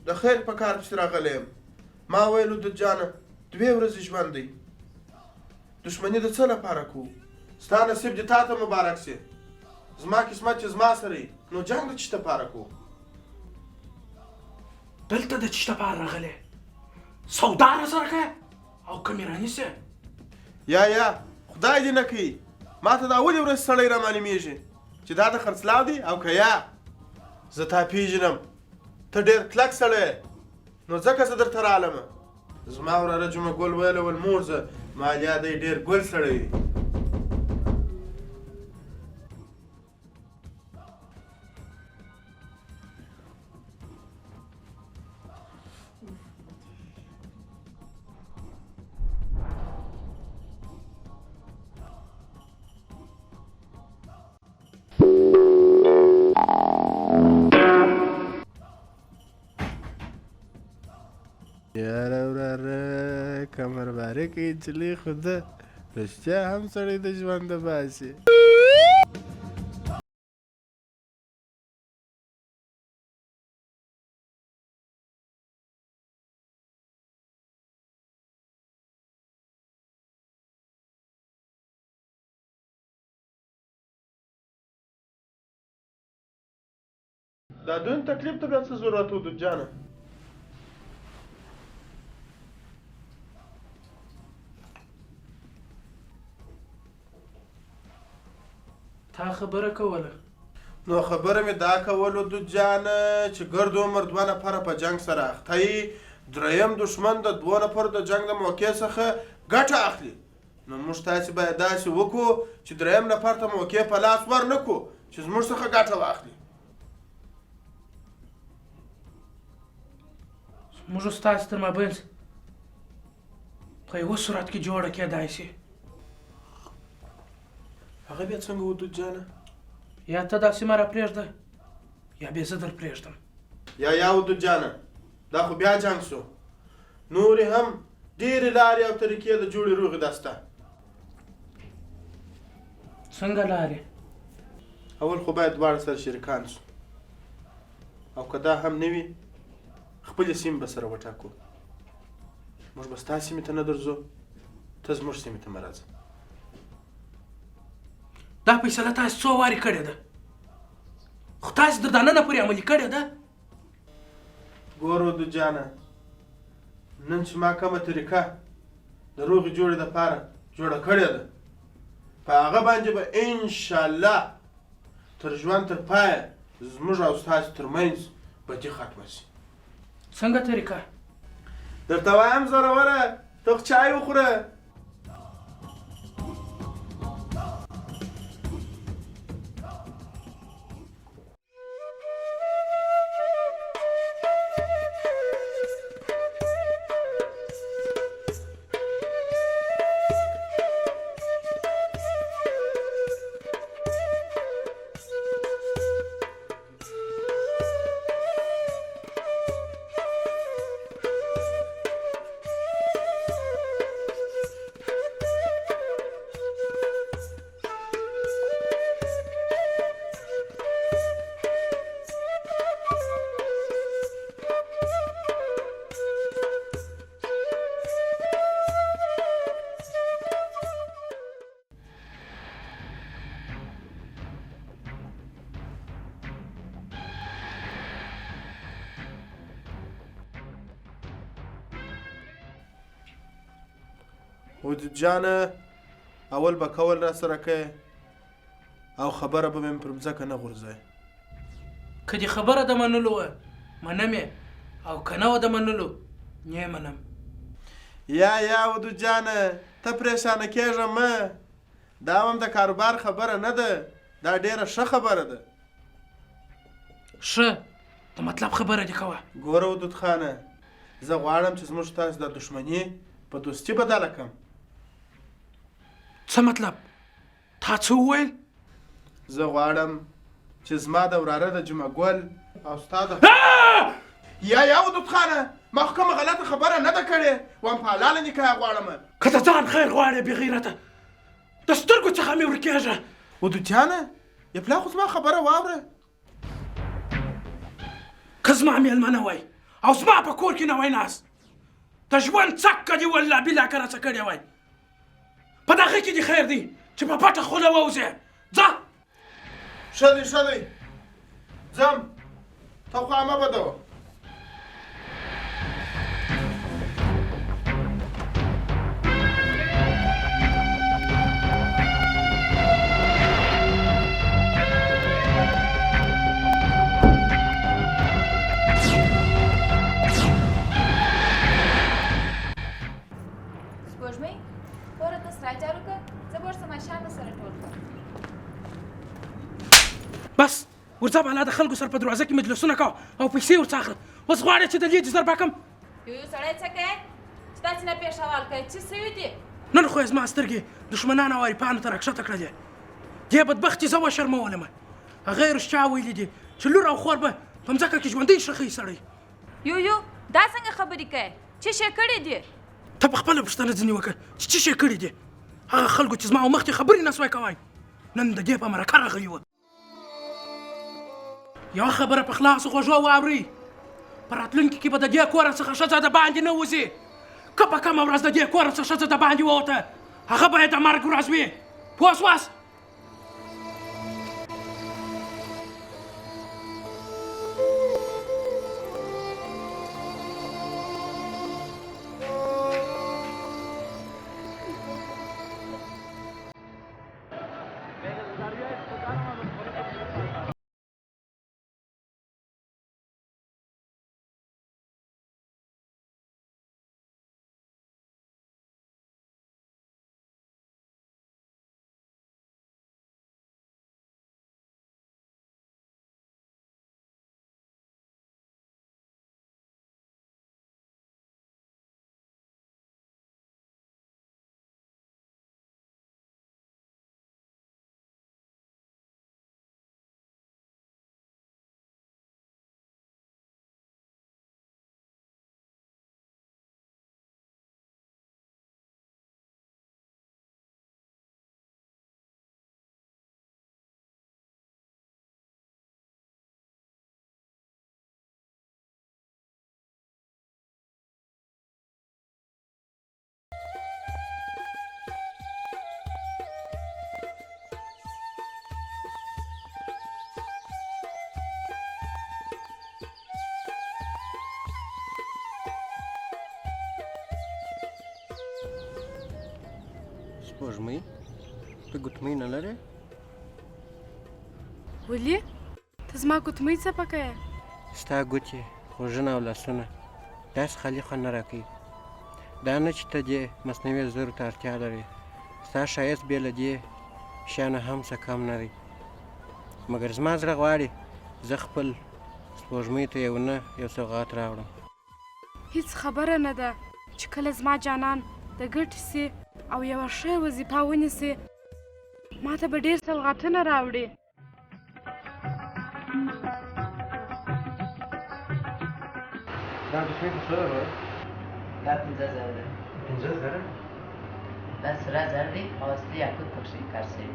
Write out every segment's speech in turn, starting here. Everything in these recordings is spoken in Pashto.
د خیر په کار پسې راغلی یم. ما ویل ودود جانه 2 ورځې ژوند دی، دښمني د څه لپاره کوو؟ ستا نصیب دې تا ته مبارک سي، زما قسمت چې زما سره یي، نو جنګ د څه لپاره کوو؟ دلته د څه لپاره راغلی؟ سودا راسره کوې او که مې رانیسې؟ یا خدای دې نه کوي، ما ته دا ولې ورځ سړی رامعلومېږي چې دا د خرڅلاو دی او که یا زه تا پیژنم، ته ډېر کلک سړی، نو ځکه زه درته رالمه. زما وراره جمعه ګل ویله ول مور زه مالیا دی ډېر ګل سړی دی. یاره وراره کمرباري کوي نجلۍ خو ده رښتیا هم سړی د ژونده باسي. دا دون تکلیف ته بیا څه ضرورت و دود جانه؟ تا خبره کوله؟ نو خبره مې دا کولو دود جانه چې ګرد عمر 2 نفره په جنگ سره اخته یي، دریم دښمن د 2 نفرو د جنگ د موقع څخه ګټه اخلي. نو موږ تاسې باید داسې وکړو چې دریم نفر ته موقع په لاس ور نه کړو چې زموږ څخه ګټه واخلي. موږ ستاسې تر مابینځ په یوه صورت کې جوړه کېدای شي. هغه بیا څنګه و دود جانه؟ یا ته دا سیمه را پرېږده یا بیا زه در پرېږدم. یا و دود جانه دا خو بیا جنګ شو، نورې هم ډېرې لارې او طریقې د جوړې روغې دا شته. څنګه لارې؟ اول خو باید دواړه سره شریکان شو، او که دا هم نه وي خپلې سیمې به سره وټاکو. موږ به ستا سیمې ته نه درځو، ته زموږ سیمې ته مه راځه. دا فیصله تاسې څو وارې کړې ده، خو تاسې تر دننه پورې عملي کړې ده؟ ګوره دود جانه، نن چې ما کومه طریقه د روغې جوړې دپاره جوړه کړې ده، په هغه باندې به انشاءالله تر ژوند تر پایه زموږ او ستاسې ترمنځ بدي ختمه شي. څنګه طریقه؟ درته وایم زوروره، ته خو چای وخوره. ودود جانه اول به کول را سره کوې او خبره به مې پر مځکه نه غورځوې. که دې خبره د منلو وه منم یې، او که نه وه د منلو نه منم. یا ودود جانه ته پریشانه کېږه مه، دا هم د کاروبار خبره نه ده، دا ډېره ښه خبره ده. ښه د مطلب خبره دې کوه. ګوره ودود خانه، زه غواړم چې زموږ تاسې د دښمني په دوستي بدله کړم. څه مطلب؟ تا څه وویل؟ زه غواړم چې زما د وراره د جمعه ګل او ستا د یا ودود خانه، ما خو کومه غلطه خبره نه ده کړې، وایم په حلاله نکاح غواړم. که ته ځان خیر غواړې بې غیرته، د سترګو څخه مې ورکېږه. ودود جانه یا پلا خو زما خبره واوره. که زما مېلمنه وای او زما په کور کې نه وای ناست د ژوند څکه دې والله بلا که راڅه کړې وای په دغه کې دې خیر دی چې په پټه خوله ووځې ځه ښه دی ښه دی ځم ته خوا مه بدوه سپوږمۍ کوره ته سرای جارو کړه زه به ورسم شاته سره ټول کړم بس ورځه بالا د خلکو سره په دروازه کې مجلسونه کوه او پیسې ورڅه اخله اوس غواړې چې د دې جزر باکم یو سړی څه کوې چې داسې نه پېښوال کوې څه سوي دي نن خو یې زما سترګې دښمنان او عارفانو ته راکښته کړه دي دې بدبخت چې زه وشرمولم هغه یې رښتیا ویلي دي چې لور او خور به په مځکه کې ژوندی ښخوي سړی یو دا څنګه خبرې کوې څه شی کړي دي ته په خپله پوښتنه ځینې وکړه چې څه شی کړي دي هغه خلکو چې زما او مخکې خبرې نه سوای کوی نن د دې په مرکه راغلي وه یوه خبره په خلاصو غوږو واورئ په راتلونکي کې به د دې کوره څخه ښځه د باندې نه وځي که په کومه ورځ د دې کوره څخه ښځه د باندې ووته هغه به یې د مرګ ورځ وي پوه شواست سپوږمۍ ته ګوتمۍ نه لرې ولې ته زما ګوتمۍ څه پکوې ستا ګوتې خوږونه او لاسونه داسې خالي خوند نه راکوي دا نه چې ته دې مصنوعي زرو ته اړتیا لرې ستا ښایست بې له دې شیانو هم څه کم نه دی مګر زما زړه غواړي زه خپل سپوږمۍ ته یو سوغات راوړم هیڅ خبره نه ده چې کله زما جانان د ګټې سي او یوه ښه وظیفه ونیسي ما ته به ډېر سوغاتونه راوړي دا ګوتمۍ په څو زرو دا 15,000 ده 15,000 دا سره زر دی او اصلي یاقوت پکښې کار شوي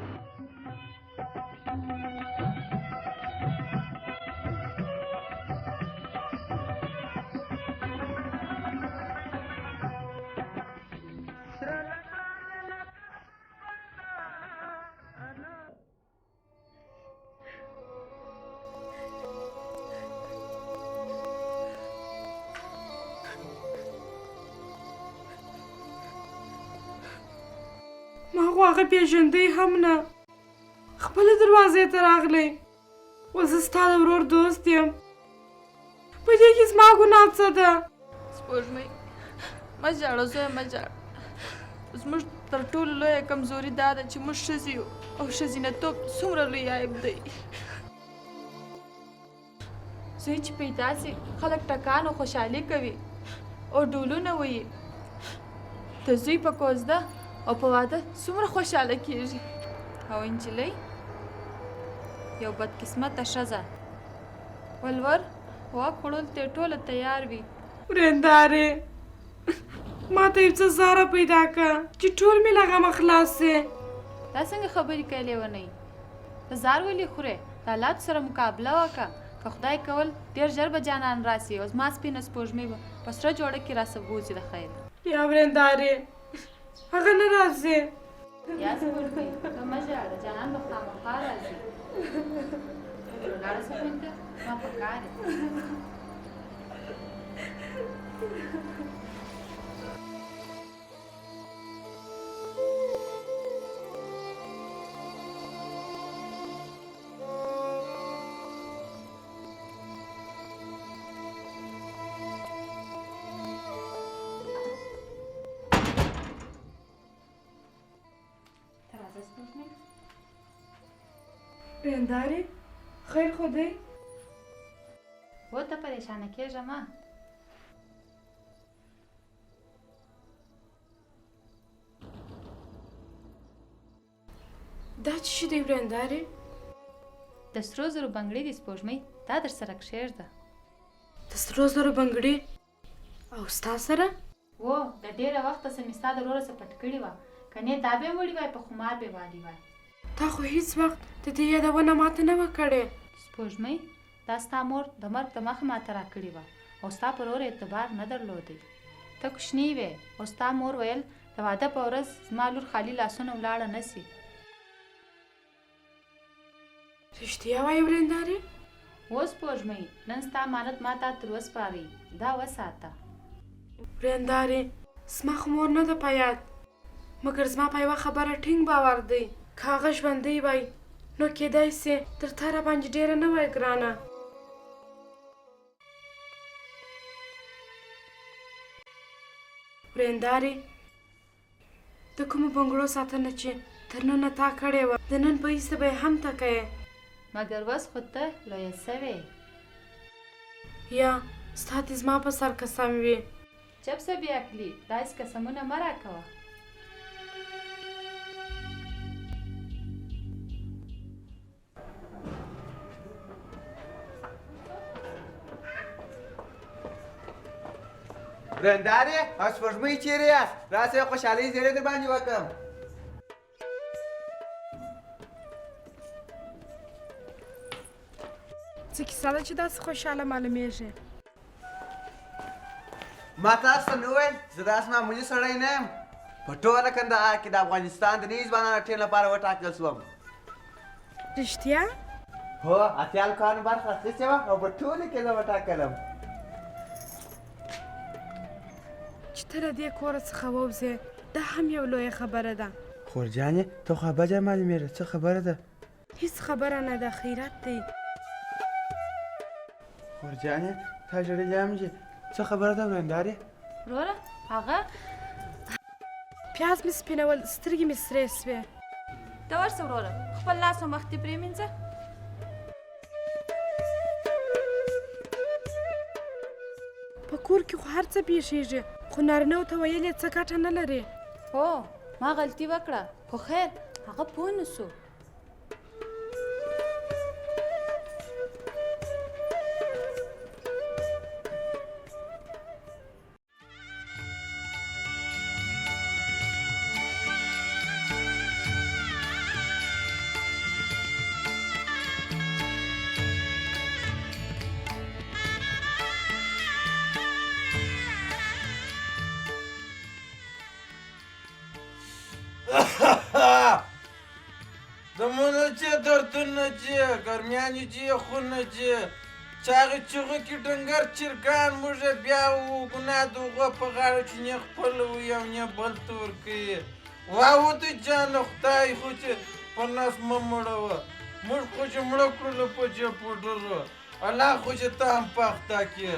ما خو هغه پېژندی هم نه خپله دروازې ته راغلی اوس زه ستا د ورور دوست یم په دې کې زما ګناه څه ده سپوږمۍ مه ژاړه زویه مه ژاړه زموږ تر ټولو لویه کمزوري دا ده چې موږ ښځې یو او ښځینه‌توب څومره لوی عیب دی زوی چې پیدا سي خلک ټکان او خوشحالي کوي او ډولونه وایي د زوی په کوزده او په واده څومره خوشحاله کیږي او نجلۍ یو بدقسمته ښځه ولور واک خوړل ته ټوله تیار وي ورېندارې ما ته یو څه زاره پیدا کړه چې ټول مې له غمه خلاص سي دا څنګه خبرې کوي لیونۍ ته زار ولې خورې د حالاتو سره مقابله وکړه که خدای کول ډېر ژر به جانان راسي او زما سپینه سپوږمۍ به په سره جوړه کې راسه بوځي د خیر. یا ورېندارې هغه نه راځي. یا سپوږمۍ ته مه ژاړه، جانان به خامخا راځي. لاړه سپینته ما په کار یې. ورېندارې خیر خو دی؟ و ته پریشانه کېږه مه. دا څه شي دی ورېندارې؟ د سرو زرو بنګړي دي سپوږمۍ، دا در سره کښېږده. د سرو زرو بنګړي او ستا سره؟ و د ډېره وخته څه مې ستا د وروره څه پټ کړي وه، کنې دا به یې وړي وای په خمار به یې والي وای. تا خو هېڅ وخت د دې یادونه ماته نه وه کړې. سپوږمۍ دا ستا مور د مرګ د مخه ماته راکړې وه او ستا پر اور اعتبار نه درلودی. ته کوچنۍ وې او ستا مور ویل د واده په ورځ زما لور خالي لاسونه ولاړه نه سي. رښتیا وایې ورېندارې؟ و سپوږمۍ نن ستا امانت ما ته تر وسپارئ، دا وساته. ورېندارې زما خو مور نه ده په یاد، مګر زما په یوه خبره ټینګ باور دی، که هغه ژوندی وای نو کیدای سي تر تا راباندې ډېره نه وای ګرانه. ورېندارې د کومو بنګړو ساتنه چې تر ننه تا کړې وه د نن په ایسته به یې هم ته کوې، مګر اوس خو ته لویه سوې. یا ستا دې زما په سر قسم وي. چپ سه بې عقلي، داسې قسمونه مه راکوه. ورېندارې او سپوږمۍ چیرې یاست؟ راسئ خوشحالۍ زیری در باندې وکړم. څه کیسه ده چې داسې خوشحاله معلومېږې؟ ما تاسو ته نه وویل زه داسې معمولي سړی نه یم. په ټوله کندهار کې د افغانستان د نوي ځوانانو ټیم لپاره وټاکل شوم. رښتیا؟ هو اتیا کارونو برخه اخیستې وه او په ټولو کې زه وټاکلم. چې ته له دې کوره څخه ووځې دا هم یو لویه خبره ده. خورجانې ته خو بده معلومېږې، څه خبره ده؟ هیڅ خبره نه ده، خیرات دی. خورجانې تا ژړلې هم چې څه خبره ده ورېندارې؟ وروره هغه پیاز مې سپینول سترګې مې سرې سوې. ته ورسه وروره خپل لاس او مخ دې پرېمینځه. په کور کې خو هر څه پیښیږي، خو نارینهو ته ویل یې څه ګټه نه لري. هو ما غلطي وکړه، خو خیر هغه پوه نه سو. دمونه چې دردونه چې ګرمیانې چې یخونه چې چاغې چغو کې ډنګر چرګان موږه بیا و ګناه د هغو په غاړه چې نه خپل وي او نه بل ته ورکوي. واوده جانه خدای خو چې په نس مه مړوه، موږ خو چې مړه کړلو په جې پوډرو، الله خو چې ته هم په اخته کې.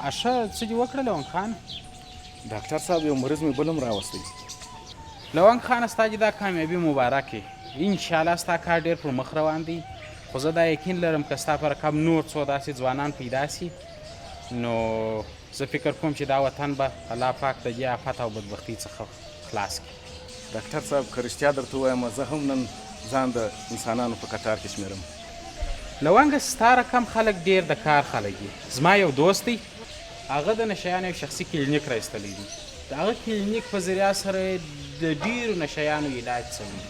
اشه څه دې وکړه لونګ خان؟ ډاکټر صاحب یو مریض مې بل هم راوستی. لونګ خان ستا چې دا کامیابي مبارکې، انشاءالله ستا کار ډېر پر مخ روان دی، خو زه دا یقین لرم که ستا پر کم نور څو داسې ځوانان پیدا سي نو زه فکر کوم چې دا وطن به الله پاک د دې آفت او بدبختۍ څخه خلاص کړي. ډاکټر صاحب که رښتیا درته ووایم زه هم نن ځان د انسانانو په قطار کې شمېرم. لونګه ستا رقم خلک ډېر د کار خلک دي. زما یو دوست دی، هغه د نشیانو یو شخصي کلینیک رایستلی دی. د هغه کلینیک په ذریعه سره د ډېرو نشیانو علاج څوي.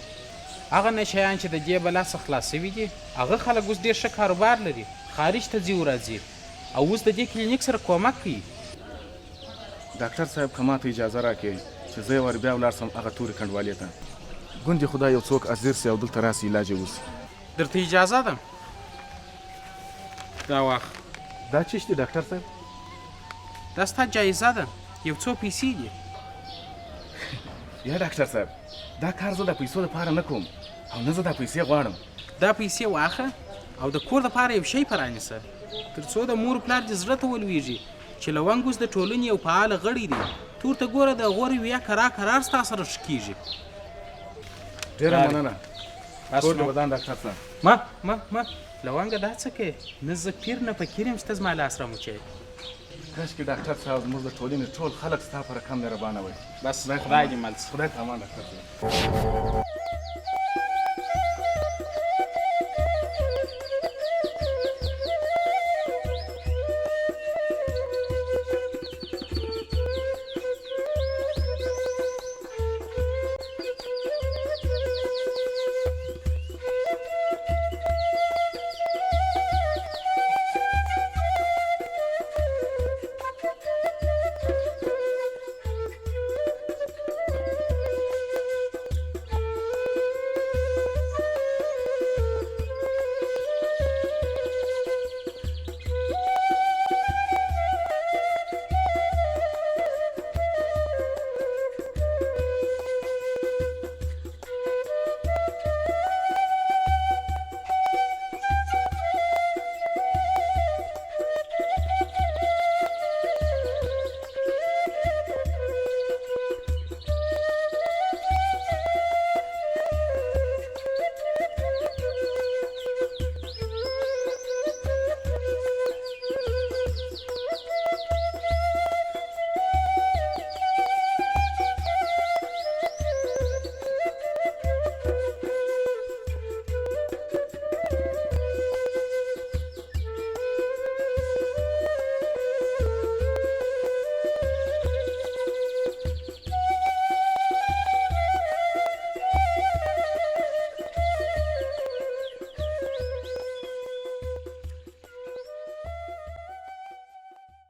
هغه نشیان چې د جیبه لاسه خلاص سوي دي هغه خلک اوس ډېر ښه کاروبار لري، خارج ته ځي او راځي او اوس د دې کلینیک سره کومک کوي. ډاکټر صاحب که ماته اجازه راکړې چې زه یې ور بیا ولاړ سم هغه تورې کنډوالې ته، ګوندې خدای یو څوک ازیر سي او دلته راسي علاج یې وسي. درته اجازه ده؟ دا واخ. دا چیش دی ډاکټر صاحب؟ دا ستا جایزه ده، یو څو پیسې دي. یا ډاکټر صاحب دا کار زه د پیسو لپاره نه کوم او نه زه دا پیسې غواړم. دا پیسې واخه او د کور دپاره یو شی پرانیسه تر څو د مور پلار دې زړه ته ولویږي چې لونګ اوس د ټولنې یو فعاله غړی دی. تور ته ګوره د غورې ویا کرار ستا سره ښه کېږي. ډېره مننه. ټول ودان ډاکټر صاحب. ما لونګه دا څه کوې؟ نه زه پیر نه فقیر یم چې ته زما لاس راموچوې. کاشکې ډاکټر صاحب زموږ د ټولنې ټول خلک ستا پر کم مهربانه وای. بس خدای دې مل شي. خدای ته امان ډاکټر صاحب.